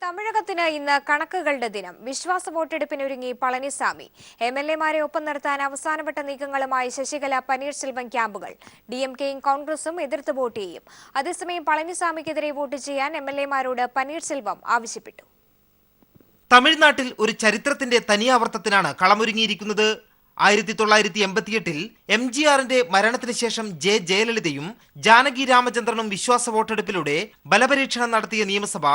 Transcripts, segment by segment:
തമിഴകത്തിന് ഇന്ന് കണക്കുകളുടെ ദിനം. വിശ്വാസ വോട്ടെടുപ്പിനൊരുങ്ങി പളനിസ്വാമി. എംഎൽഎമാരെ ഒപ്പം നിർത്താൻ അവസാനവട്ട നീക്കങ്ങളുമായി ശശികല, പനീർശെൽവം ക്യാമ്പുകൾ. ഡിഎംകെയും കോൺഗ്രസും എതിർത്ത് വോട്ട് ചെയ്യും. അതേസമയം പളനിസ്വാമിക്കെതിരെ വോട്ട് ചെയ്യാൻ എംഎൽഎമാരോട് പനീർശെൽവം ആവശ്യപ്പെട്ടു. തമിഴ്നാട്ടിൽ ഒരു ചരിത്രത്തിന്റെ തനിയാവർത്തത്തിനാണ് കളമൊരുങ്ങിയിരിക്കുന്നത്. 1988-ൽ MGRന്റെ മരണത്തിന് ശേഷം ജയലളിതയും ജാനകി രാമചന്ദ്രനും വിശ്വാസ വോട്ടെടുപ്പിലൂടെ ബലപരീക്ഷണം നടത്തിയ നിയമസഭ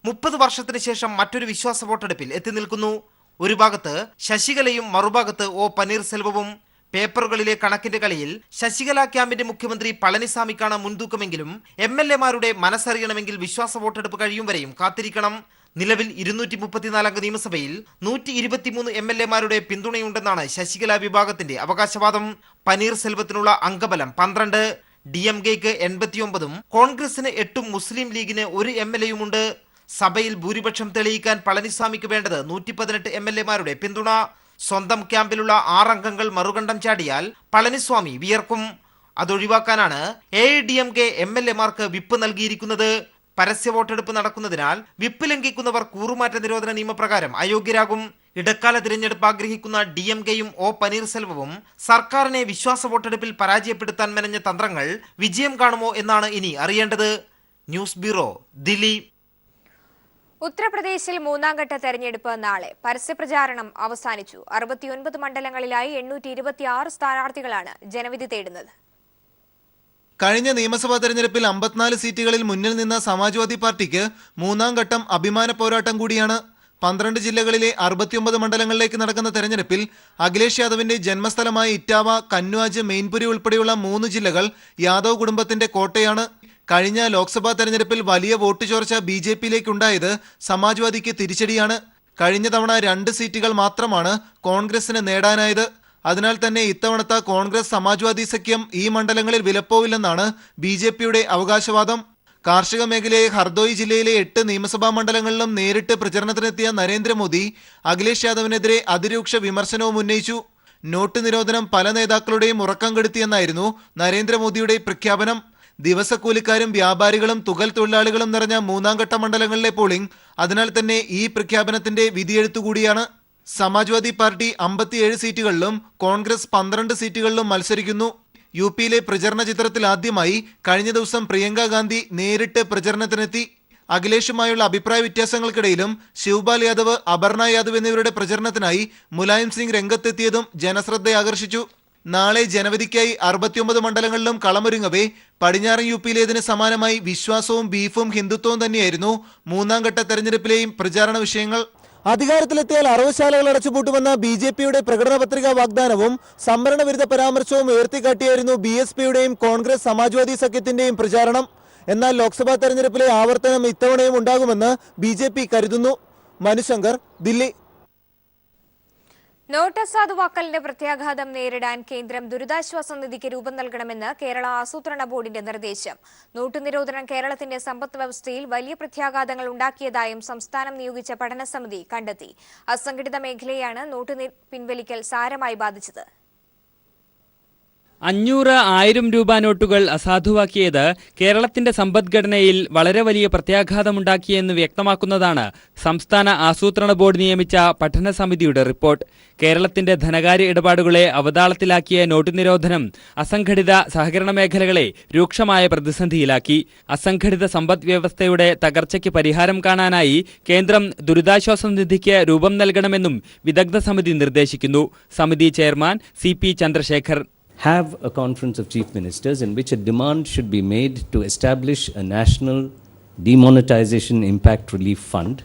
30 വർഷത്തിന് ശേഷം മറ്റൊരു വിശ്വാസ വോട്ടെടുപ്പിൽ എത്തി നിൽക്കുന്നു. ഒരു ഭാഗത്ത് ശശികലയും മറുഭാഗത്ത് പനീർസെൽവവും. പേപ്പറുകളിലെ കണക്കിന്റെ കളിയിൽ ശശികല ക്യാമ്പിന്റെ മുഖ്യമന്ത്രി പളനിസ്വാമിക്കാണ് മുൻതൂക്കമെങ്കിലും MLA-മാരുടെ മനസ്സറിയണമെങ്കിൽ വിശ്വാസ വോട്ടെടുപ്പ് കഴിയും വരെയും കാത്തിരിക്കണം. നിലവിൽ 234 അംഗ നിയമസഭയിൽ 123 MLA-മാരുടെ പിന്തുണയുണ്ടെന്നാണ് ശശികല വിഭാഗത്തിന്റെ അവകാശവാദം. പനീർസെൽവത്തിനുള്ള അംഗബലം 12, DMKയ്ക്ക് 89, കോൺഗ്രസിന് 8, മുസ്ലിം ലീഗിന് 1 MLA-യുമുണ്ട്. സഭയിൽ ഭൂരിപക്ഷം തെളിയിക്കാൻ പളനിസ്വാമിക്ക് വേണ്ടത് 118 MLA-മാരുടെ പിന്തുണ. സ്വന്തം ക്യാമ്പിലുള്ള 6 അംഗങ്ങൾ മറുകണ്ഠം ചാടിയാൽ പളനിസ്വാമി വിയർക്കും. അതൊഴിവാക്കാനാണ് AIDMK MLA-മാർക്ക് വിപ്പ് നൽകിയിരിക്കുന്നത്. പരസ്യ വോട്ടെടുപ്പ് നടക്കുന്നതിനാൽ വിപ്പ് ലംഘിക്കുന്നവർ കൂറുമാറ്റ നിരോധന നിയമപ്രകാരം അയോഗ്യരാകും. ഇടക്കാല തിരഞ്ഞെടുപ്പ് ആഗ്രഹിക്കുന്ന DMKയും പനീർസെൽവവും സർക്കാരിനെ വിശ്വാസ വോട്ടെടുപ്പിൽ പരാജയപ്പെടുത്താൻ മെനഞ്ഞ തന്ത്രങ്ങൾ വിജയം കാണുമോ എന്നാണ് ഇനി അറിയേണ്ടത്. News bureau, Delhi. ഉത്തർപ്രദേശിൽ 3ാംഘട്ട തെരഞ്ഞെടുപ്പ് നാളെ. പരസ്യപ്രചാരണം അവസാനിച്ചു. 69 മണ്ഡലങ്ങളിലായി 826 സ്ഥാനാർത്ഥികളാണ് ജനവിധി തേടുന്നത്. കഴിഞ്ഞ നിയമസഭാ തെരഞ്ഞെടുപ്പിൽ 54 സീറ്റുകളിൽ മുന്നിൽ നിന്ന സമാജ്വാദി പാർട്ടിക്ക് 3ാം ഘട്ടം അഭിമാന പോരാട്ടം കൂടിയാണ്. 12 ജില്ലകളിലെ 69 മണ്ഡലങ്ങളിലേക്ക് നടക്കുന്ന തെരഞ്ഞെടുപ്പിൽ അഖിലേഷ് യാദവിന്റെ ജന്മസ്ഥലമായ ഇറ്റാവ, കന്വാജ്, മെയിൻപുരി ഉൾപ്പെടെയുള്ള 3 ജില്ലകൾ യാദവ് കുടുംബത്തിന്റെ കോട്ടയാണ്. കഴിഞ്ഞ ലോക്സഭാ തെരഞ്ഞെടുപ്പിൽ വലിയ വോട്ട് ചോർച്ച BJPയിലേക്കുണ്ടായത് സമാജ്വാദിക്ക് തിരിച്ചടിയാണ്. കഴിഞ്ഞ തവണ 2 സീറ്റുകൾ മാത്രമാണ് കോൺഗ്രസിന് നേടാനായത്. അതിനാൽ തന്നെ ഇത്തവണത്തെ കോൺഗ്രസ് സമാജ്വാദി സഖ്യം ഈ മണ്ഡലങ്ങളിൽ വിലപ്പോവില്ലെന്നാണ് BJPയുടെ അവകാശവാദം. കാർഷിക മേഖലയെ ഹർദോയി ജില്ലയിലെ 8 നിയമസഭാ മണ്ഡലങ്ങളിലും നേരിട്ട് പ്രചരണത്തിനെത്തിയ നരേന്ദ്രമോദി അഖിലേഷ് യാദവിനെതിരെ അതിരൂക്ഷ വിമർശനവും ഉന്നയിച്ചു. നോട്ട് നിരോധനം പല നേതാക്കളുടെയും ഉറക്കം കെടുത്തിയെന്നായിരുന്നു നരേന്ദ്രമോദിയുടെ പ്രഖ്യാപനം. ദിവസക്കൂലിക്കാരും വ്യാപാരികളും തുകൽ തൊഴിലാളികളും നിറഞ്ഞ 3ാം ഘട്ട മണ്ഡലങ്ങളിലെ പോളിംഗ് അതിനാൽ തന്നെ ഈ പ്രഖ്യാപനത്തിന്റെ വിധിയെഴുത്തുകൂടിയാണ്. സമാജ്വാദി പാർട്ടി 57 സീറ്റുകളിലും കോൺഗ്രസ് 12 സീറ്റുകളിലും മത്സരിക്കുന്നു. UPയിലെ പ്രചരണ ചിത്രത്തിൽ ആദ്യമായി കഴിഞ്ഞ ദിവസം പ്രിയങ്ക ഗാന്ധി നേരിട്ട് പ്രചരണത്തിനെത്തി. അഖിലേഷുമായുള്ള അഭിപ്രായ വ്യത്യാസങ്ങൾക്കിടയിലും ശിവ്പാൽ യാദവ്, അപർണ യാദവ് എന്നിവരുടെ പ്രചരണത്തിനായി മുലായം സിംഗ് രംഗത്തെത്തിയതും ജനശ്രദ്ധ ആകർഷിച്ചു. നാളെ ജനവിധിക്കായി 69 മണ്ഡലങ്ങളിലും കളമൊരുങ്ങവേ പടിഞ്ഞാറൻ UPയിലേതിന് സമാനമായി വിശ്വാസവും ബീഫും ഹിന്ദുത്വവും തന്നെയായിരുന്നു 3ാം ഘട്ട തെരഞ്ഞെടുപ്പിലെയും പ്രചാരണ വിഷയങ്ങൾ. അധികാരത്തിലെത്തിയാൽ അറവുശാലകൾ അടച്ചുപൂട്ടുമെന്ന BJPയുടെ പ്രകടന പത്രികാ വാഗ്ദാനവും സംവരണ വിരുദ്ധ പരാമർശവും ഉയർത്തിക്കാട്ടിയായിരുന്നു BSPയുടെയും കോൺഗ്രസ് സമാജ്വാദി സഖ്യത്തിന്റെയും പ്രചാരണം. എന്നാൽ ലോക്സഭാ തെരഞ്ഞെടുപ്പിലെ ആവർത്തനം ഇത്തവണയും ഉണ്ടാകുമെന്ന് BJP കരുതുന്നു. മനുശങ്കർ, ദില്ലി. നോട്ട് അസാധുവാക്കലിന്റെ പ്രത്യാഘാതം നേരിടാൻ കേന്ദ്രം ദുരിതാശ്വാസ നിധിക്ക് രൂപം നൽകണമെന്ന് കേരള ആസൂത്രണ ബോർഡിന്റെ നിർദ്ദേശം. നോട്ട് നിരോധനം കേരളത്തിന്റെ സമ്പദ് വ്യവസ്ഥയിൽ വലിയ പ്രത്യാഘാതങ്ങൾ ഉണ്ടാക്കിയതായും സംസ്ഥാനം നിയോഗിച്ച പഠനസമിതി കണ്ടെത്തി. അസംഘടിത മേഖലയെയാണ് നോട്ട് പിൻവലിക്കൽ സാരമായി ബാധിച്ചത്. 500, 1000 രൂപ നോട്ടുകൾ അസാധുവാക്കിയത് കേരളത്തിന്റെ സമ്പദ്ഘടനയിൽ വളരെ വലിയ പ്രത്യാഘാതമുണ്ടാക്കിയെന്ന് വ്യക്തമാക്കുന്നതാണ് സംസ്ഥാന ആസൂത്രണ ബോർഡ് നിയമിച്ച പഠനസമിതിയുടെ റിപ്പോർട്ട്. കേരളത്തിന്റെ ധനകാര്യ ഇടപാടുകളെ അവതാളത്തിലാക്കിയ നോട്ട് നിരോധനം അസംഘടിത സഹകരണ മേഖലകളെ രൂക്ഷമായ പ്രതിസന്ധിയിലാക്കി. അസംഘടിത സമ്പദ് വ്യവസ്ഥയുടെ തകർച്ചയ്ക്ക് പരിഹാരം കാണാനായി കേന്ദ്രം ദുരിതാശ്വാസ നിധിക്ക് രൂപം നൽകണമെന്നും വിദഗ്ധ സമിതി നിർദ്ദേശിക്കുന്നു. സമിതി chairman CP Chandrasekhar have a conference of chief ministers in which a demand should be made to establish a national demonetization impact relief fund,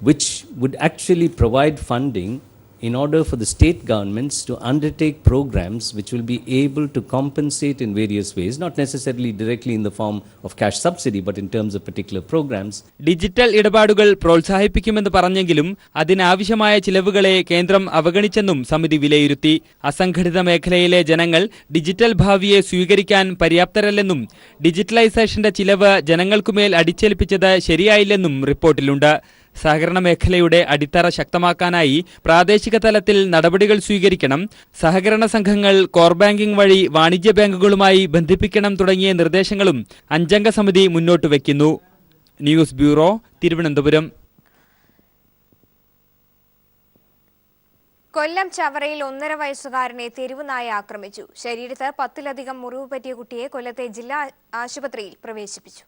which would actually provide funding in order for the state governments to undertake programs which will be able to compensate in various ways, not necessarily directly in the form of cash subsidy, but in terms of particular programs. Digital ഇടപാടുകൾ പ്രോത്സാഹിപ്പിക്കുമെന്ന് പറഞ്ഞെങ്കിലും അതിനാവശ്യമായ ചിലവുകളെ കേന്ദ്രം അവഗണിച്ചെന്നും സമിതി വിലയിരുത്തി. അസംഘടിത മേഖലയിലെ ജനങ്ങൾ digital ഭാവിയെ സ്വീകരിക്കാൻ പര്യാപ്തരല്ലെന്നും ഡിജിറ്റലൈസേഷന്റെ ചിലവ് ജനങ്ങൾക്കുമേൽ അടിച്ചേൽപ്പിച്ചത് ശരിയായില്ലെന്നും റിപ്പോർട്ടിലുണ്ട്. സഹകരണ മേഖലയുടെ അടിത്തറ ശക്തമാക്കാനായി പ്രാദേശിക തലത്തിൽ നടപടികൾ സ്വീകരിക്കണം, സഹകരണ സംഘങ്ങൾ കോർ ബാങ്കിംഗ് വഴി വാണിജ്യ ബാങ്കുകളുമായി ബന്ധിപ്പിക്കണം തുടങ്ങിയ നിർദ്ദേശങ്ങളും 5 അംഗ സമിതി മുന്നോട്ട് വയ്ക്കുന്നു. News bureau, Thiruvananthapuram. കൊല്ലം ചവറയിൽ 1.5 വയസ്സുകാരനെ തെരുവുനായ ആക്രമിച്ചു. ശരീരത്ത് 10-ലധികം മുറിവ് പറ്റിയ കുട്ടിയെ കൊല്ലത്തെ ജില്ലാ ആശുപത്രിയിൽ പ്രവേശിപ്പിച്ചു.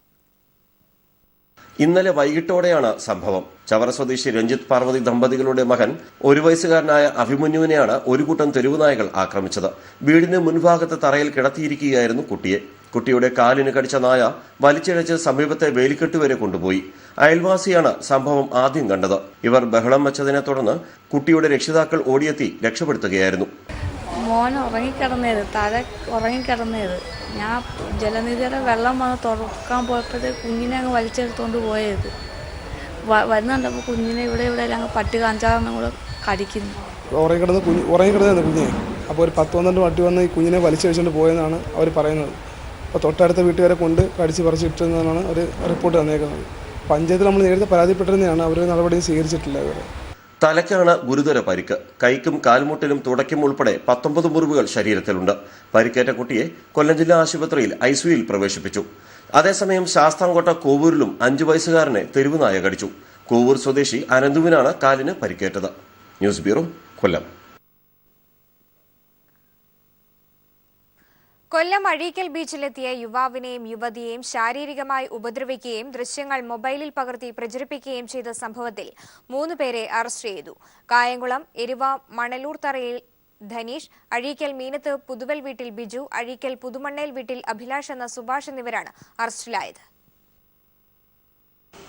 ഇന്നലെ വൈകിട്ടോടെയാണ് സംഭവം. ചവറ സ്വദേശി രഞ്ജിത്ത് പാർവതി ദമ്പതികളുടെ മകൻ 1 വയസ്സുകാരനായ അഭിമന്യുവിനെയാണ് ഒരു കൂട്ടം തെരുവുനായകൾ ആക്രമിച്ചത്. വീടിന് മുൻഭാഗത്ത് തറയിൽ കിടത്തിയിരിക്കുകയായിരുന്നു കുട്ടിയെ. കുട്ടിയുടെ കാലിന് കടിച്ച നായ വലിച്ചിഴച്ച് സമീപത്തെ വേലിക്കെട്ട് വരെ കൊണ്ടുപോയി. അയൽവാസിയാണ് സംഭവം ആദ്യം കണ്ടത്. ഇവർ ബഹളം വെച്ചതിനെ തുടർന്ന് കുട്ടിയുടെ രക്ഷിതാക്കൾ ഓടിയെത്തി രക്ഷപ്പെടുത്തുകയായിരുന്നു. മോൻ ഉറങ്ങിക്കിടന്നത് ഞാൻ ജലനിധിയുടെ വെള്ളം വന്ന് തുറക്കാൻ പോയപ്പോഴത്തെ കുഞ്ഞിനെ അങ്ങ് വലിച്ചെടുത്തോണ്ട് പോയത്. വരുന്നുണ്ടപ്പോൾ കുഞ്ഞിനെ ഇവിടെ അങ്ങ് പട്ടി കാഞ്ചാറിനും കൂടെ കടിക്കുന്നു. ഉറങ്ങിക്കിടന്നു കുഞ്ഞിനെ. അപ്പോൾ ഒരു 10-12 പട്ടി വന്ന് ഈ കുഞ്ഞിനെ വലിച്ചഴിച്ചുകൊണ്ട് പോയെന്നാണ് അവർ പറയുന്നത്. അപ്പോൾ തൊട്ടടുത്ത വീട്ടുകാരെ കൊണ്ട് കടിച്ച് പറിച്ചിട്ടെന്നാണ് ഒരു റിപ്പോർട്ട് തന്നേക്കുന്നത്. പഞ്ചായത്തിൽ നമ്മൾ നേരത്തെ പരാതിപ്പെട്ടിരുന്നതാണ്, അവർ നടപടിയും സ്വീകരിച്ചിട്ടില്ല. ഇവരെ തലയ്ക്കാണ് ഗുരുതര പരിക്ക്. കൈക്കും കാൽമുട്ടിലും തുടയ്ക്കും ഉൾപ്പെടെ 19 മുറിവുകൾ ശരീരത്തിലുണ്ട്. പരിക്കേറ്റ കുട്ടിയെ കൊല്ലം ജില്ലാ ആശുപത്രിയിൽ ഐസിയുയിൽ പ്രവേശിപ്പിച്ചു. അതേസമയം ശാസ്താംകോട്ട കോവൂരിലും 5 വയസ്സുകാരനെ തെരുവുനായ കടിച്ചു. കോവൂർ സ്വദേശി അനന്തുവിനാണ് കാലിന് പരിക്കേറ്റത്. ന്യൂസ് ബ്യൂറോ, കൊല്ലം. കൊല്ലം അഴീക്കൽ ബീച്ചിലെത്തിയ യുവാവിനെയും യുവതിയെയും ശാരീരികമായി ഉപദ്രവിക്കുകയും ദൃശ്യങ്ങൾ മൊബൈലിൽ പകർത്തി പ്രചരിപ്പിക്കുകയും ചെയ്ത സംഭവത്തിൽ 3 പേരെ അറസ്റ്റ് ചെയ്തു. കായംകുളം എരുവ മണലൂർ തറയിൽ ധനീഷ്, അഴീക്കൽ മീനത്ത് പുതുവൽ വീട്ടിൽ ബിജു, അഴീക്കൽ പുതുമണ്ണേൽ വീട്ടിൽ അഭിലാഷ് എന്ന സുഭാഷ് എന്നിവരാണ് അറസ്റ്റിലായത്.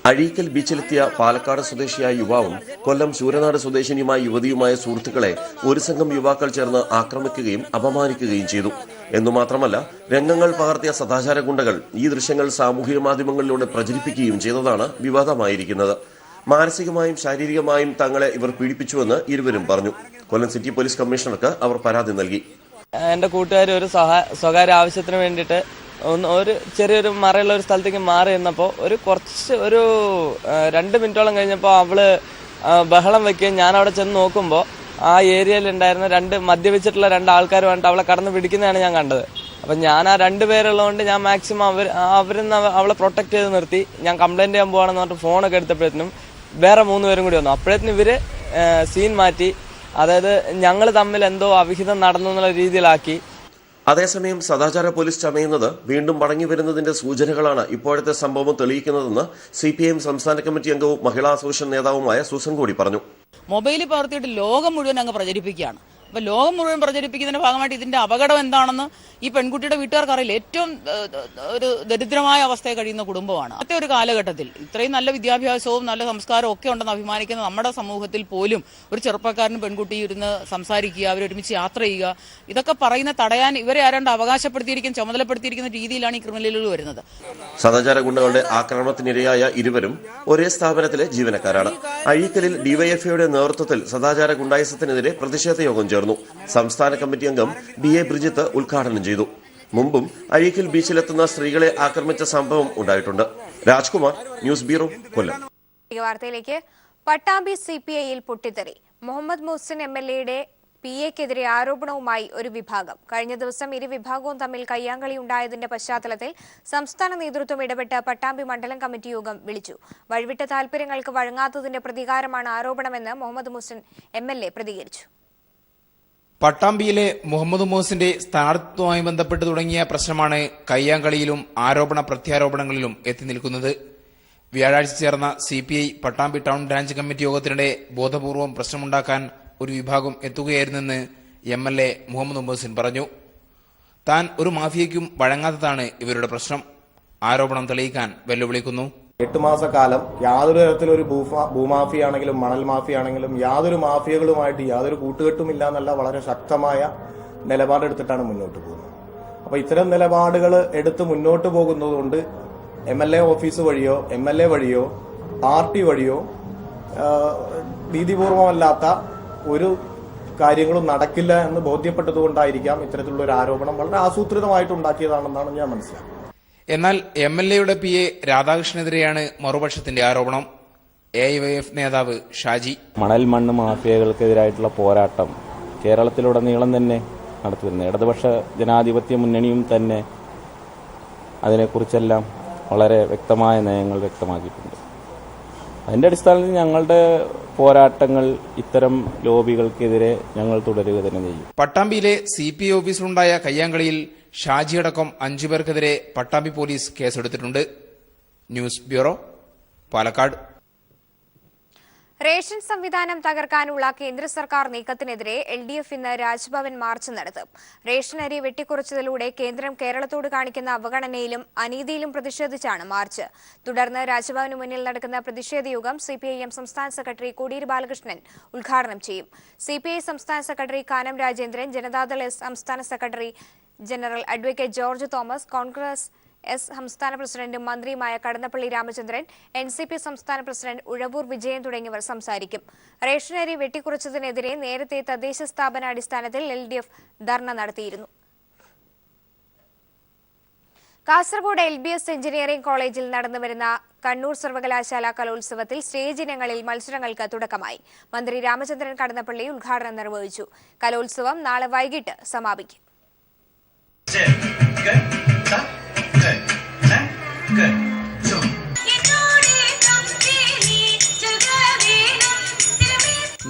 അഴീക്കൽ ബീച്ചിലെത്തിയ പാലക്കാട് സ്വദേശിയായ യുവാവും കൊല്ലം ശൂരനാട് സ്വദേശിനിയുമായ യുവതിയുമായ സുഹൃത്തുക്കളെ ഒരു സംഘം യുവാക്കൾ ചേർന്ന് ആക്രമിക്കുകയും അപമാനിക്കുകയും ചെയ്തു. എന്നുമാത്രമല്ല, രംഗങ്ങൾ പകർത്തിയ സദാചാര ഗുണ്ടകൾ ഈ ദൃശ്യങ്ങൾ സാമൂഹിക മാധ്യമങ്ങളിലൂടെ പ്രചരിപ്പിക്കുകയും ചെയ്തതാണ് വിവാദമായിരിക്കുന്നത്. മാനസികമായും ശാരീരികമായും തങ്ങളെ ഇവർ പീഡിപ്പിച്ചുവെന്ന് ഇരുവരും പറഞ്ഞു. കൊല്ലം സിറ്റി പോലീസ് കമ്മീഷണർക്ക് അവർ പരാതി നൽകി. എന്റെ കൂട്ടുകാർ ഒരു സ്വകാര്യ ആവശ്യത്തിന് വേണ്ടിയിട്ട് ഒരു ചെറിയൊരു മറയുള്ള ഒരു സ്ഥലത്തേക്ക് മാറി നിന്നപ്പോൾ ഒരു 2 മിനിറ്റോളം കഴിഞ്ഞപ്പോൾ അവള് ബഹളം വെക്കുകയും ഞാൻ അവിടെ ചെന്ന് നോക്കുമ്പോൾ ആ ഏരിയയിൽ ഉണ്ടായിരുന്ന മദ്യപിച്ചിട്ടുള്ള 2 ആൾക്കാരുമായിട്ട് അവളെ കടന്ന് പിടിക്കുന്നതാണ് ഞാൻ കണ്ടത്. അപ്പം ഞാൻ ആ 2 പേരുള്ളതുകൊണ്ട് ഞാൻ മാക്സിമം അവരിന്ന് അവളെ പ്രൊട്ടക്ട് ചെയ്ത് നിർത്തി. ഞാൻ കംപ്ലൈന്റ് ചെയ്യാൻ പോവാണെന്ന് പറഞ്ഞിട്ട് ഫോണൊക്കെ എടുത്തപ്പോഴത്തേനും വേറെ 3 പേരും കൂടി വന്നു. അപ്പോഴത്തേനും ഇവര് സീൻ മാറ്റി, അതായത് ഞങ്ങൾ തമ്മിൽ എന്തോ അവിഹിതം നടന്നു എന്നുള്ള രീതിയിലാക്കി. അതേസമയം സദാചാര പോലീസ് ചമയുന്നത് വീണ്ടും മടങ്ങി വരുന്നതിന്റെ സൂചനകളാണ് ഇപ്പോഴത്തെ സംഭവം തെളിയിക്കുന്നതെന്ന് CPIM സംസ്ഥാന കമ്മിറ്റി അംഗവും മഹിളാ അസോസിയേഷൻ നേതാവുമായ സൂസൻ കോടി പറഞ്ഞു. മൊബൈലിൽ പകർത്തിയിട്ട് ലോകം മുഴുവൻ അങ്ങ് പ്രചരിപ്പിക്കുകയാണ്. അപ്പോൾ ലോകം മുഴുവൻ പ്രചരിപ്പിക്കുന്നതിന്റെ ഭാഗമായിട്ട് ഇതിന്റെ അപകടം എന്താണെന്ന് ഈ പെൺകുട്ടിയുടെ വീട്ടുകാർക്ക് അറിയില്ല. ഏറ്റവും ഒരു ദരിദ്രമായ അവസ്ഥയെ കഴിയുന്ന കുടുംബമാണ്. അത്തെ ഒരു കാലഘട്ടത്തിൽ ഇത്രയും നല്ല വിദ്യാഭ്യാസവും നല്ല സംസ്കാരവും ഒക്കെ ഉണ്ടെന്ന് അഭിമാനിക്കുന്ന നമ്മുടെ സമൂഹത്തിൽ പോലും ഒരു ചെറുപ്പക്കാരനും പെൺകുട്ടി ഇരുന്ന് സംസാരിക്കുക, അവരൊരുമിച്ച് യാത്ര ചെയ്യുക, ഇതൊക്കെ പറയുന്ന തടയാൻ ഇവരെ ആരാണ്ട് അവകാശപ്പെടുത്തിയിരിക്കുന്ന ചുമതലപ്പെടുത്തിയിരിക്കുന്ന രീതിയിലാണ് ഈ ക്രിമിനലുകൾ വരുന്നത്. സദാചാര ഗുണ്ടകളുടെ ആക്രമണത്തിനിരയായ ഇരുവരും ഒരേ സ്ഥാപനത്തിലെ ജീവനക്കാരാണ്. അഴീക്കലിൽ ഡിവൈഎഫ്ഐയുടെ നേതൃത്വത്തിൽ സദാചാര ഗുണ്ടായിസത്തിനെതിരെ പ്രതിഷേധ യോഗം ചേർന്നു. സംസ്ഥാന കമ്മിറ്റി അംഗം BA ബ്രിജിത്ത് ഉദ്ഘാടനം ചെയ്തു. മുമ്പും അഴീക്കൽ ബീച്ചിലെത്തുന്ന സ്ത്രീകളെ ആക്രമിച്ച സംഭവം ഉണ്ടായിട്ടുണ്ട്. രാജ്കുമാർ, ന്യൂസ് ബ്യൂറോ, കൊല്ലം. വാർത്തയിലേക്ക്. പട്ടാമ്പി CPIയിൽ പൊട്ടിത്തെറി. മുഹമ്മദ് മുഹ്സിൻ MLAയുടെ PAക്കെതിരെ ആരോപണവുമായി ഒരു വിഭാഗം. കഴിഞ്ഞ ദിവസം ഇരു വിഭാഗവും തമ്മിൽ കയ്യാങ്കളി ഉണ്ടായതിന്റെ പശ്ചാത്തലത്തിൽ സംസ്ഥാന നേതൃത്വം ഇടപെട്ട് പട്ടാമ്പി മണ്ഡലം കമ്മിറ്റി യോഗം വിളിച്ചു. വഴിവിട്ട താൽപര്യങ്ങൾക്ക് വഴങ്ങാത്തതിന്റെ പ്രതികാരമാണ് ആരോപണമെന്ന് മുഹമ്മദ് മുഹ്സിൻ MLA പ്രതികരിച്ചു. പട്ടാമ്പിയിലെ മുഹമ്മദ് മുഹസിന്റെ സ്ഥാനാർത്ഥിത്വവുമായി ബന്ധപ്പെട്ട് തുടങ്ങിയ പ്രശ്നമാണ് കയ്യാങ്കളിയിലും ആരോപണ പ്രത്യാരോപണങ്ങളിലും എത്തി നിൽക്കുന്നത്. വ്യാഴാഴ്ച ചേർന്ന CPI Pattambi town branch committee യോഗത്തിനിടെ ബോധപൂർവം പ്രശ്നമുണ്ടാക്കാൻ ഒരു വിഭാഗം എത്തുകയായിരുന്നെന്ന് MLA മുഹമ്മദ് മുഹസിൻ പറഞ്ഞു. താൻ ഒരു മാഫിയയ്ക്കും വഴങ്ങാത്തതാണ് ഇവരുടെ പ്രശ്നം. ആരോപണം തെളിയിക്കാൻ വെല്ലുവിളിക്കുന്നു. 8 മാസക്കാലം യാതൊരു തരത്തിലൊരു ഭൂമാഫിയ ആണെങ്കിലും മണൽ മാഫിയ ആണെങ്കിലും യാതൊരു മാഫിയകളുമായിട്ട് യാതൊരു കൂട്ടുകെട്ടുമില്ല എന്നല്ല വളരെ ശക്തമായ നിലപാടെടുത്തിട്ടാണ് മുന്നോട്ട് പോകുന്നത്. അപ്പോൾ ഇത്തരം നിലപാടുകൾ എടുത്ത് മുന്നോട്ട് പോകുന്നതുകൊണ്ട് MLA ഓഫീസ് വഴിയോ MLA വഴിയോ പാർട്ടി വഴിയോ നീതിപൂർവമല്ലാത്ത ഒരു കാര്യങ്ങളും നടക്കില്ല എന്ന് ബോധ്യപ്പെട്ടതുകൊണ്ടായിരിക്കാം ഇത്തരത്തിലുള്ള ഒരു ആരോപണം വളരെ ആസൂത്രിതമായിട്ട് ഉണ്ടാക്കിയതാണെന്നാണ് ഞാൻ മനസ്സിലാക്കുന്നത്. എന്നാൽ MLAയുടെ PA രാധാകൃഷ്ണനെതിരെയാണ് മറുപക്ഷത്തിന്റെ ആരോപണം. AIYF നേതാവ് ഷാജി, മണൽ മണ്ണ് മാഫിയകൾക്കെതിരായിട്ടുള്ള പോരാട്ടം കേരളത്തിലുടനീളം തന്നെ നടത്തിവരുന്നത് ഇടതുപക്ഷ ജനാധിപത്യ മുന്നണിയും തന്നെ അതിനെക്കുറിച്ചെല്ലാം വളരെ വ്യക്തമായ നയങ്ങൾ വ്യക്തമാക്കിയിട്ടുണ്ട്. അതിന്റെ അടിസ്ഥാനത്തിൽ ഞങ്ങളുടെ പോരാട്ടങ്ങൾ ഇത്തരം ലോബികൾക്കെതിരെ ഞങ്ങൾ തുടരുക തന്നെ ചെയ്യും. പട്ടാമ്പിയിലെ CPI ഓഫീസിലുണ്ടായ കയ്യാങ്കളിയിൽ ഷാജിയടക്കം 5 പേർക്കെതിരെ പട്ടാമ്പി പോലീസ് കേസെടുത്തിട്ടുണ്ട്. News bureau, Palakkad. റേഷൻ സംവിധാനം തകർക്കാനുള്ള കേന്ദ്ര സർക്കാർ നീക്കത്തിനെതിരെ LDF ഇന്ന് രാജ്ഭവൻ മാർച്ച് നടത്തും. റേഷൻ അരി വെട്ടിക്കുറച്ചതിലൂടെ കേന്ദ്രം കേരളത്തോട് കാണിക്കുന്ന അവഗണനയിലും അനീതിയിലും പ്രതിഷേധിച്ചാണ് മാർച്ച്. തുടർന്ന് രാജ്ഭവന് മുന്നിൽ നടക്കുന്ന പ്രതിഷേധ യോഗം CPIM സംസ്ഥാന സെക്രട്ടറി കോടിയേരി ബാലകൃഷ്ണൻ ഉദ്ഘാടനം ചെയ്യും. CPI സംസ്ഥാന സെക്രട്ടറി കാനം രാജേന്ദ്രൻ, ജനതാദൾ S സംസ്ഥാന secretary general advocate George Thomas, Congress S സംസ്ഥാന പ്രസിഡന്റും മന്ത്രിയുമായ കടന്നപ്പള്ളി രാമചന്ദ്രൻ, NCP സംസ്ഥാന പ്രസിഡന്റ് ഉഴവൂർ വിജയൻ തുടങ്ങിയവർ സംസാരിക്കും. റേഷനരി വെട്ടിക്കുറച്ചതിനെതിരെ നേരത്തെ തദ്ദേശ സ്ഥാപനാടിസ്ഥാനത്തിൽ LDF ധർണ നടത്തിയിരുന്നു. കാസർഗോഡ് LBS എഞ്ചിനീയറിംഗ് കോളേജിൽ നടന്നുവരുന്ന കണ്ണൂർ സർവകലാശാല കലോത്സവത്തിൽ സ്റ്റേജ് ഇനങ്ങളിൽ മത്സരങ്ങൾക്ക് തുടക്കമായി. മന്ത്രി രാമചന്ദ്രൻ കടന്നപ്പള്ളി ഉദ്ഘാടനം നിർവഹിച്ചു. കലോത്സവം നാളെ വൈകിട്ട് സമാപിക്കും.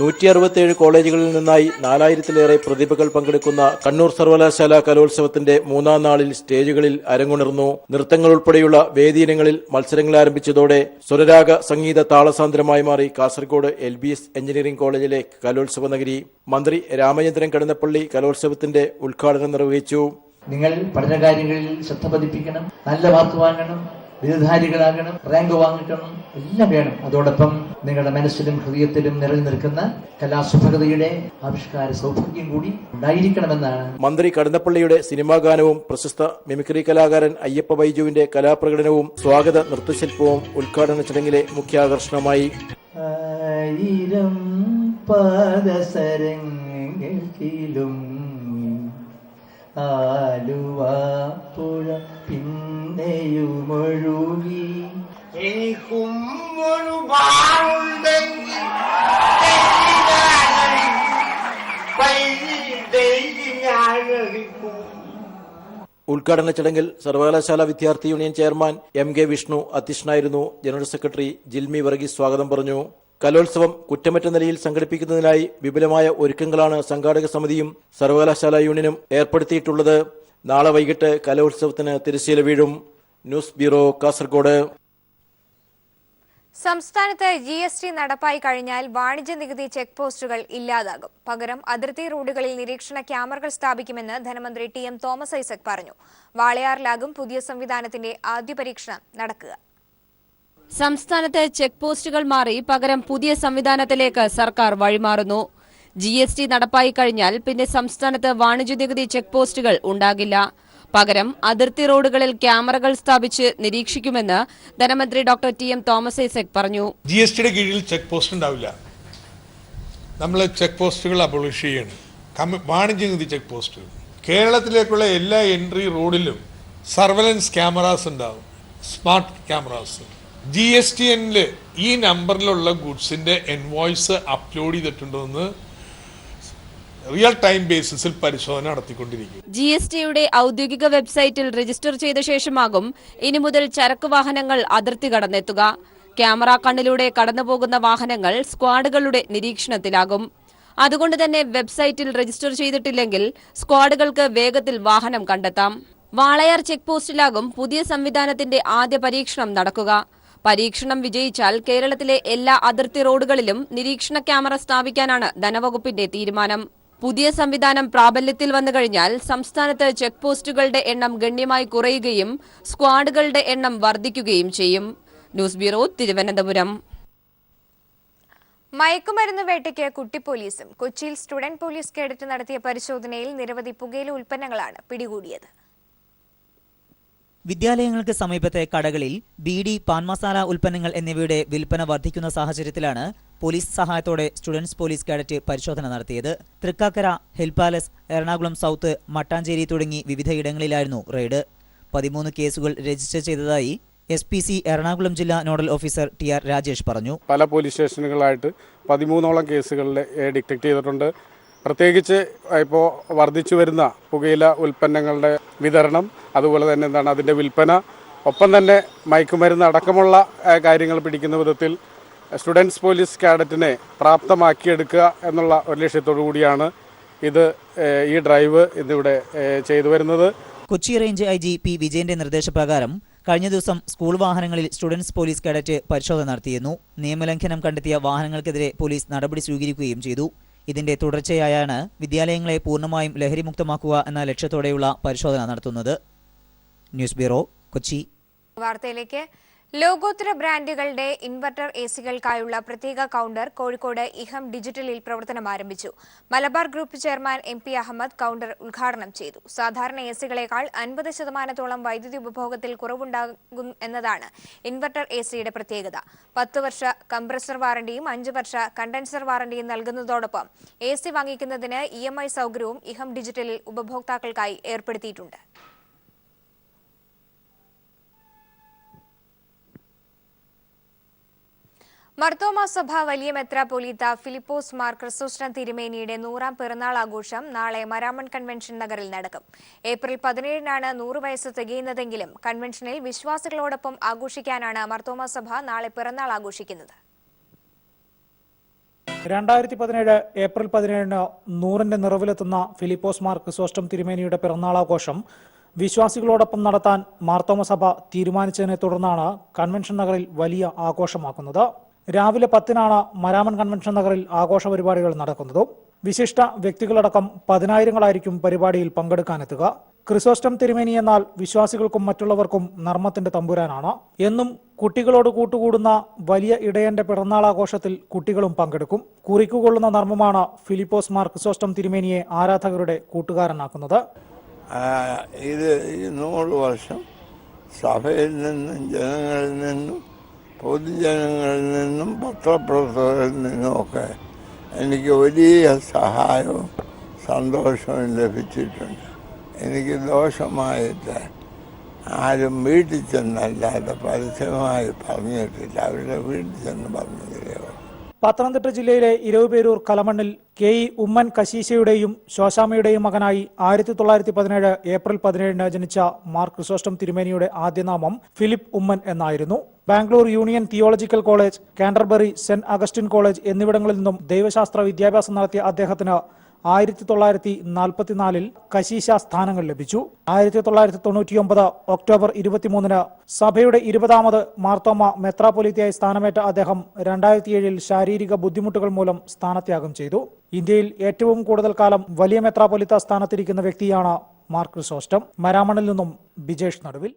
ൂറ്റി കോളേജുകളിൽ നിന്നായി 4000-ലേറെ പ്രതിഭകൾ പങ്കെടുക്കുന്ന കണ്ണൂർ സർവകലാശാല കലോത്സവത്തിന്റെ 3-ാം നാളിൽ സ്റ്റേജുകളിൽ അരങ്ങുണർന്നു. നൃത്തങ്ങൾ ഉൾപ്പെടെയുള്ള വേദിയിനങ്ങളിൽ മത്സരങ്ങൾ ആരംഭിച്ചതോടെ സ്വരരാഗ സംഗീത താളസാന്ദ്രമായി മാറി കാസർഗോഡ് LBS എഞ്ചിനീയറിംഗ് കോളേജിലെ കലോത്സവ നഗരി. മന്ത്രി രാമചന്ദ്രൻ കടന്നപ്പള്ളി കലോത്സവത്തിന്റെ ഉദ്ഘാടനം നിർവഹിച്ചു. നിങ്ങൾ പഠനകാര്യങ്ങളിൽ ശ്രദ്ധ പതിപ്പിക്കണം, നല്ല മാർക്ക് വാങ്ങണം, ബിരുദധാരികളാകണം, റാങ്ക് വാങ്ങിക്കണം, എല്ലാം വേണം. അതോടൊപ്പം നിങ്ങളുടെ മനസ്സിലും ഹൃദയത്തിലും നിറഞ്ഞു നിൽക്കുന്ന കലാസുഭകതയുടെ ആവിഷ്കാര സൗഭാഗ്യം കൂടി ഉണ്ടായിരിക്കണമെന്നാണ്. മന്ത്രി കടന്നപ്പള്ളിയുടെ സിനിമാ ഗാനവും പ്രശസ്ത മിമിക്രി കലാകാരൻ അയ്യപ്പ ബൈജുവിന്റെ കലാപ്രകടനവും സ്വാഗത നൃത്തശില്പവും ഉദ്ഘാടന ചടങ്ങിലെ മുഖ്യാകർഷണമായി. 1000 പാദസരങ്ങളിലും ആലുവാപ്പുഴ പിന്നെയുമൊഴുകി എനിക്കും ഒരു ബാറുണ്ടെങ്കിൽ ഉദ്ഘാടന ചടങ്ങിൽ സർവകലാശാല വിദ്യാർത്ഥി യൂണിയൻ ചെയർമാൻ MK വിഷ്ണു അധ്യക്ഷനായിരുന്നു. ജനറൽ സെക്രട്ടറി ജിൽമി വർഗീസ് സ്വാഗതം പറഞ്ഞു. കലോത്സവം കുറ്റമറ്റ നിലയിൽ സംഘടിപ്പിക്കുന്നതിനായി വിപുലമായ ഒരുക്കങ്ങളാണ് സംഘാടക സമിതിയും സർവകലാശാല യൂണിയനും ഏർപ്പെടുത്തിയിട്ടുള്ളത്. നാളെ വൈകിട്ട് കലോത്സവത്തിന് തിരശ്ശീല വീഴും. News bureau, Kasaragod. സംസ്ഥാനത്ത് GST നടപ്പായി കഴിഞ്ഞാൽ വാണിജ്യ നികുതി ചെക്ക് പോസ്റ്റുകൾ ഇല്ലാതാകും. പകരം അതിർത്തി റോഡുകളിൽ നിരീക്ഷണ ക്യാമറകൾ സ്ഥാപിക്കുമെന്ന് ധനമന്ത്രി TM തോമസ് ഐസക് പറഞ്ഞു. വാളയാറിലാകും പുതിയ സംവിധാനത്തിന്റെ ആദ്യ പരീക്ഷണം നടക്കുക. സംസ്ഥാനത്ത് ചെക്ക് പോസ്റ്റുകൾ മാറി പകരം പുതിയ സംവിധാനത്തിലേക്ക് സർക്കാർ വഴിമാറുന്നു. GST നടപ്പായി കഴിഞ്ഞാൽ പിന്നെ സംസ്ഥാനത്ത് വാണിജ്യ നികുതി ചെക്ക് പോസ്റ്റുകൾ ഉണ്ടാകില്ല. പകരം അതിർത്തി റോഡുകളിൽ ക്യാമറകൾ സ്ഥാപിച്ച് നിരീക്ഷിക്കുമെന്ന് ധനമന്ത്രി ഡോക്ടർ TM തോമസ് ഐസക് പറഞ്ഞു. GSTയുടെ കീഴിൽ ചെക്ക് പോസ്റ്റ് ഉണ്ടാവില്ല. നമ്മൾ ചെക്ക് പോസ്റ്റുകൾ അബോളിഷ് ചെയ്യണം. വാണിജ്യ നികുതി ചെക്ക് പോസ്റ്റുകൾ കേരളത്തിലേക്കുള്ള എല്ലാ എൻട്രി റോഡിലും സർവലൻസ് ക്യാമറാസ് ഉണ്ടാവും, സ്മാർട്ട് ക്യാമറാസ്. GSTNൽ ഈ നമ്പറിലുള്ള ഗുഡ്സിന്റെ ഇൻവോയ്സ് അപ്ലോഡ് ചെയ്തിട്ടുണ്ടോ എന്ന് റിയൽ ടൈം ബേസിസിൽ പരിശോധന നടത്തിക്കൊണ്ടിരിക്കും. GSTയുടെ ഔദ്യോഗിക വെബ്സൈറ്റിൽ രജിസ്റ്റർ ചെയ്ത ശേഷമാകും ഇനി മുതൽ ചരക്ക് വാഹനങ്ങൾ അതിർത്തി കടന്നെത്തുക. ക്യാമറ കണ്ണിലൂടെ കടന്നുപോകുന്ന വാഹനങ്ങൾ സ്ക്വാഡുകളുടെ നിരീക്ഷണത്തിലാകും. അതുകൊണ്ട് തന്നെ വെബ്സൈറ്റിൽ രജിസ്റ്റർ ചെയ്തിട്ടില്ലെങ്കിൽ സ്ക്വാഡുകൾക്ക് വേഗത്തിൽ വാഹനം കണ്ടെത്താം. വാളയാർ ചെക്ക് പോസ്റ്റിലാകും പുതിയ സംവിധാനത്തിന്റെ ആദ്യ പരീക്ഷണം നടക്കുക. പരീക്ഷണം വിജയിച്ചാൽ കേരളത്തിലെ എല്ലാ അതിർത്തി റോഡുകളിലും നിരീക്ഷണ ക്യാമറ സ്ഥാപിക്കാനാണ് ധനവകുപ്പിന്റെ തീരുമാനം. പുതിയ സംവിധാനം പ്രാബല്യത്തിൽ വന്നു കഴിഞ്ഞാൽ സംസ്ഥാനത്ത് ചെക്ക് പോസ്റ്റുകളുടെ എണ്ണം ഗണ്യമായി കുറയുകയും സ്ക്വാഡുകളുടെ എണ്ണം വർദ്ധിക്കുകയും ചെയ്യും. News bureau, Thiruvananthapuram. മയക്കുമരുന്ന് വേട്ടയ്ക്ക് കുട്ടിപ്പോലീസും. കൊച്ചിയിൽ സ്റ്റുഡന്റ് പോലീസ് കേഡറ്റ് നടത്തിയ പരിശോധനയിൽ നിരവധി പുകയില ഉൽപ്പന്നങ്ങളാണ് പിടികൂടിയത്. വിദ്യാലയങ്ങൾക്ക് സമീപത്തെ കടകളിൽ ബീഡി, പാൻ മസാല ഉൽപ്പന്നങ്ങൾ എന്നിവയുടെ വിൽപ്പന വർദ്ധിക്കുന്ന സാഹചര്യത്തിലാണ് പോലീസ് സഹായത്തോടെ സ്റ്റുഡൻസ് പോലീസ് കേഡറ്റ് പരിശോധന നടത്തിയത്. Thrikkakara, hill palace, Ernakulam south, Mattancherry തുടങ്ങി വിവിധയിടങ്ങളിലായിരുന്നു റെയ്ഡ്. 13 കേസുകൾ രജിസ്റ്റർ ചെയ്തതായി SPC എറണാകുളം ജില്ലാ നോഡൽ ഓഫീസർ TR രാജേഷ് പറഞ്ഞു. പല പോലീസ് സ്റ്റേഷനുകളായിട്ട് 13ഓളം കേസുകളിൽ ഡിറ്റക്ട് ചെയ്തിട്ടുണ്ട്. പ്രത്യേകിച്ച് ഇപ്പോൾ വർദ്ധിച്ചു വരുന്ന പുകയില ഉൽപ്പന്നങ്ങളുടെ വിതരണം, അതുപോലെ തന്നെ അതിൻ്റെ വിൽപ്പന, ഒപ്പം തന്നെ മയക്കുമരുന്ന് അടക്കമുള്ള കാര്യങ്ങൾ പിടിക്കുന്ന വിധത്തിൽ സ്റ്റുഡൻസ് പോലീസ് കാഡറ്റിനെ പ്രാപ്തമാക്കിയെടുക്കുക എന്നുള്ള ഒരു ലക്ഷ്യത്തോടു കൂടിയാണ് ഈ ഡ്രൈവ് ഇന്നിവിടെ ചെയ്തു വരുന്നത്. കൊച്ചി റേഞ്ച് IG P വിജയന്റെ നിർദ്ദേശപ്രകാരം കഴിഞ്ഞ ദിവസം സ്കൂൾ വാഹനങ്ങളിൽ സ്റ്റുഡൻസ് പോലീസ് കാഡറ്റ് പരിശോധന നടത്തിയിരുന്നു. നിയമലംഘനം കണ്ടെത്തിയ വാഹനങ്ങൾക്കെതിരെ പോലീസ് നടപടി സ്വീകരിക്കുകയും ചെയ്തു. ഇതിന്റെ തുടർച്ചയായാണ് വിദ്യാലയങ്ങളെ പൂർണ്ണമായും ലഹരിമുക്തമാക്കുക എന്ന ലക്ഷ്യത്തോടെയുള്ള പരിശോധന നടത്തുന്നത്. News bureau, Kochi. വാർത്തയിലേക്ക്. ലോകോത്തര ബ്രാൻഡുകളുടെ ഇൻവെർട്ടർ എസികൾക്കായുള്ള പ്രത്യേക കൗണ്ടർ കോഴിക്കോട് ഇഹം ഡിജിറ്റലിൽ പ്രവർത്തനം ആരംഭിച്ചു. Malabar group chairman MP Ahammed counter ഉദ്ഘാടനം ചെയ്തു. സാധാരണ എസികളേക്കാൾ 50% വൈദ്യുതി ഉപഭോഗത്തിൽ കുറവുണ്ടാകും എന്നതാണ് ഇൻവെർട്ടർ എസിയുടെ പ്രത്യേകത. 10 വർഷ കംപ്രസർ വാറണ്ടിയും 5 വർഷ കണ്ടൻസർ വാറണ്ടിയും നൽകുന്നതോടൊപ്പം എസി വാങ്ങിക്കുന്നതിന് EMI സൗകര്യവും ഇഹം ഡിജിറ്റലിൽ ഉപഭോക്താക്കൾക്കായി ഏർപ്പെടുത്തിയിട്ടുണ്ട്. മർത്തോമാ സഭ വലിയ മെത്രാപ്പൊലീത്ത ഫിലിപ്പോസ് മാർ ക്രിസോസ്റ്റം തിരുമേനിയുടെ 100ാം പിറന്നാൾ ആഘോഷം നാളെ മരാമൺ കൺവെൻഷൻ നഗറിൽ നടക്കും. ഏപ്രിൽ 17-നാണ് 100 വയസ്സ് തികയുന്നതെങ്കിലും കൺവെൻഷനിൽ വിശ്വാസികളോടൊപ്പം ആഘോഷിക്കാനാണ് മർത്തോമാ സഭ നാളെ പിറന്നാൾ ആഘോഷിക്കുന്നത്. 2017 ഏപ്രിൽ 17-ന് 100ന്റെ നിറവിലെത്തുന്ന ഫിലിപ്പോസ് മാർ ക്രിസോസ്റ്റം തിരുമേനിയുടെ പിറന്നാളാഘോഷം വിശ്വാസികളോടൊപ്പം നടത്താൻ മാർത്തോമ സഭ തീരുമാനിച്ചതിനെ തുടർന്നാണ് കൺവെൻഷൻ നഗറിൽ വലിയ ആഘോഷമാക്കുന്നത്. രാവിലെ 10-നാണ് മരാമൺ കൺവെൻഷൻ നഗറിൽ ആഘോഷ പരിപാടികൾ നടക്കുന്നത്. വിശിഷ്ട വ്യക്തികളടക്കം 10,000-ങ്ങളായിരിക്കും പരിപാടിയിൽ പങ്കെടുക്കാനെത്തുക. ക്രിസോസ്റ്റം തിരുമേനി എന്നാൽ വിശ്വാസികൾക്കും മറ്റുള്ളവർക്കും നർമ്മത്തിന്റെ തമ്പുരാനാണ്. എന്നും കുട്ടികളോട് കൂട്ടുകൂടുന്ന വലിയ ഇടയന്റെ പിറന്നാളാഘോഷത്തിൽ കുട്ടികളും പങ്കെടുക്കും. കുറിക്കുകൊള്ളുന്ന നർമ്മമാണ് ഫിലിപ്പോസ് മാർ ക്രിസോസ്റ്റം തിരുമേനിയെ ആരാധകരുടെ കൂട്ടുകാരനാക്കുന്നത്. ഇത് 100 വർഷം സഭയിൽ നിന്നും ജനങ്ങളിൽ നിന്നും പൊതുജനങ്ങളിൽ നിന്നും പത്രപ്രവർത്തകരിൽ നിന്നുമൊക്കെ എനിക്ക് വലിയ സഹായവും സന്തോഷവും ലഭിച്ചിട്ടുണ്ട്. എനിക്ക് ദോഷമായിട്ട് ആരും വീട്ടിൽ ചെന്നല്ലാതെ പരസ്യമായി പറഞ്ഞിട്ടില്ല. അവരുടെ വീട്ടിൽ ചെന്ന് പറഞ്ഞതിലേ. പത്തനംതിട്ട ജില്ലയിലെ ഇരവുപേരൂർ കലമണ്ണിൽ KE ഉമ്മൻ കശീശയുടെയും ശോശാമയുടെയും മകനായി 1917 ഏപ്രിൽ 17-ന് ജനിച്ച മാർ ക്രിസോസ്റ്റം തിരുമേനിയുടെ ആദ്യനാമം ഫിലിപ്പ് ഉമ്മൻ എന്നായിരുന്നു. Bangalore union theological college, Canterbury saint Augustine college എന്നിവിടങ്ങളിൽ നിന്നും ദൈവശാസ്ത്ര വിദ്യാഭ്യാസം നടത്തിയ അദ്ദേഹത്തിന് 1944-ൽ കശീശ സ്ഥാനങ്ങൾ ലഭിച്ചു. 1999 ഒക്ടോബർ 23-ന് സഭയുടെ 20ാമത് മാർത്തോമ മെത്രാപ്പൊലീത്തയായി സ്ഥാനമേറ്റ അദ്ദേഹം 2007-ൽ ശാരീരിക ബുദ്ധിമുട്ടുകൾ മൂലം സ്ഥാനത്യാഗം ചെയ്തു. ഇന്ത്യയിൽ ഏറ്റവും കൂടുതൽ കാലം വലിയ മെത്രാപ്പൊലീത്ത സ്ഥാനത്തിരിക്കുന്ന വ്യക്തിയാണ് മാർ ക്രിസോസ്റ്റം. മരാമണിൽ നിന്നും ബിജേഷ് നടുവിൽ.